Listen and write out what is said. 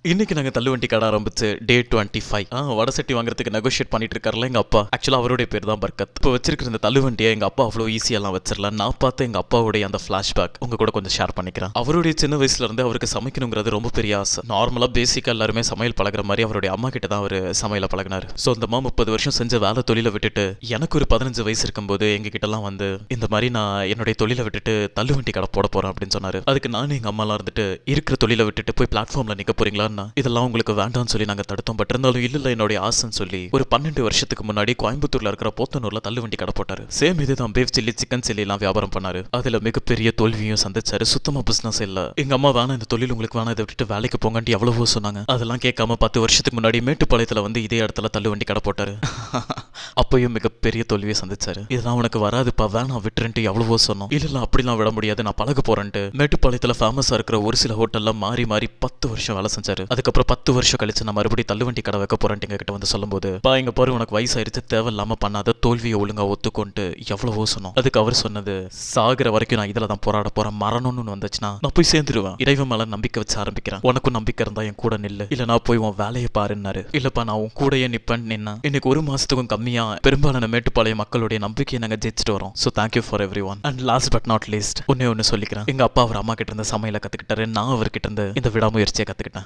இன்னைக்கு நாங்க தள்ளுவண்டி கடை ஆரம்பிச்சு டே 25. வடை சட்டி வாங்குறதுக்கு நெகோஷியேட் பண்ணிட்டு இருக்காருல எங்க அப்பா. ஆக்சுவலா அவருடைய பேர் தான் பர்கத். இப்போ வச்சிருக்கிற இந்த தள்ளுவண்டியை எங்க அப்பா அவ்வளோ ஈஸியெல்லாம் வச்சிடல. நான் பார்த்து எங்க அப்பாவுடைய அந்த ஃபிளாஷ்பேக் உங்க கூட கொஞ்சம் ஷேர் பண்ணிக்கிறேன். அவருடைய சின்ன வயசுல இருந்து அவருக்கு சமைக்கணுங்கிறது ரொம்ப பெரிய ஆசை. நார்மலா பேசிக்கா எல்லாருமே சமையல் பழகுற மாதிரி அவருடைய அம்மா கிட்ட தான் அவர் சமையல பழகினாரு. ஸோ அந்த அம்மா 30 வருஷம் செஞ்ச வேலை தொழிலை விட்டுட்டு எனக்கு ஒரு 15 வயசு இருக்கும்போது எங்க கிட்டலாம் வந்து இந்த மாதிரி நான் என்னுடைய தொழிலை விட்டுட்டு தள்ளுவண்டி கடை போட போறேன் அப்படின்னு சொன்னாரு. அதுக்கு நானும் எங்க அம்மாலாம் இருந்துட்டு இருக்கிற தொழிலை விட்டுட்டு போய் பிளாட்ஃபார்ம்ல நிக்க போறீங்களா, இதெல்லாம் உங்களுக்கு வேண்டாம்னு சொல்லி நாங்க தடுத்தோம். பட் இருந்தாலும் இல்ல என்னுடைய ஆசைன்னு சொல்லி ஒரு 12 வருஷத்துக்கு முன்னாடி கோயம்புத்தூர்ல இருக்கிற போத்தனூர்ல தள்ளுவண்டி கடை போட்டாரு. சேம் இதுதான் பீஃப் சில்லி சிக்கன் சில்லி எல்லாம் வியாபாரம் பண்ணாரு. அதுல மிகப்பெரிய தோல்வியும் சந்திச்சாரு. சுத்தமா பிசினஸ் இல்ல. எங்க அம்மா வேணா இந்த தொழில் உங்களுக்கு வேணா இதை விட்டுட்டு வேலைக்கு போங்கன்னு எவ்வளவோ சொன்னாங்க. அதெல்லாம் கேட்காம 10 வருஷத்துக்கு முன்னாடி மேட்டுப்பாளையத்துல வந்து இதே இடத்துல தள்ளுவண்டி கடை போட்டாரு. அப்பயும் மிகப்பெரிய தோல்வியை சந்திச்சாரு. இதெல்லாம் உனக்கு வராதுப்பா வேணாம் விட்டுருன்ட்டு எவ்வளவோ சொன்னோம். இல்ல அப்படிலாம் விட முடியாது நான் பழக போறேன்ட்டு மேட்டுப்பாளையத்துல ஃபேமஸா இருக்கிற ஒரு சில ஹோட்டல்ல மாறி மாறி 10 வருஷம் வேலை செஞ்சாரு. அதுக்கப்புறம் 10 வருஷம் கழிச்சு நான் மறுபடியும் தள்ளுவண்டி கடை வைக்க போறேன்ட்டு எங்க கிட்ட வந்து சொல்லும்போது எங்க பாரு உனக்கு வயசாயிருச்சு தேவையில்லாம பண்ணாத தோல்வியை ஒழுங்கா ஒத்துக்கொண்டு எவ்வளவோ சொன்னோம். அதுக்கு அவர் சொன்னது சாகிற வரைக்கும் நான் இதுல தான் போராட போறேன். மரணம்னு வந்துச்சுன்னா நான் போய் சேர்ந்துருவேன். இறைவன் மேல நம்பிக்கை வச்சு ஆரம்பிக்கிறேன். உனக்கும் நம்பிக்கை இருந்தா என் கூட நில்லு, இல்ல நான் போய் உன் வேலையை பாருன்னாரு. இல்லப்பா நான் உன் கூடயே நிப்பேன் நின்னா இன்னைக்கு ஒரு மாசத்துக்கும் கம்மியா பெரும்பாலான மேட்டுப்பாளைய மக்களுடைய நம்பிக்கையை நாங்க ஜெயிச்சுட்டு வரோம். So thank you for every one. And last but not least ஒன்னு சொல்லிக்கிறேன். எங்க அப்பா அவர் அம்மா கிட்ட இருந்து சமையல கத்துக்கிட்டாரு. நான் அவர்கிட்ட இருந்து இந்த விடாமுயற்சியை கத்துக்கிட்டேன்.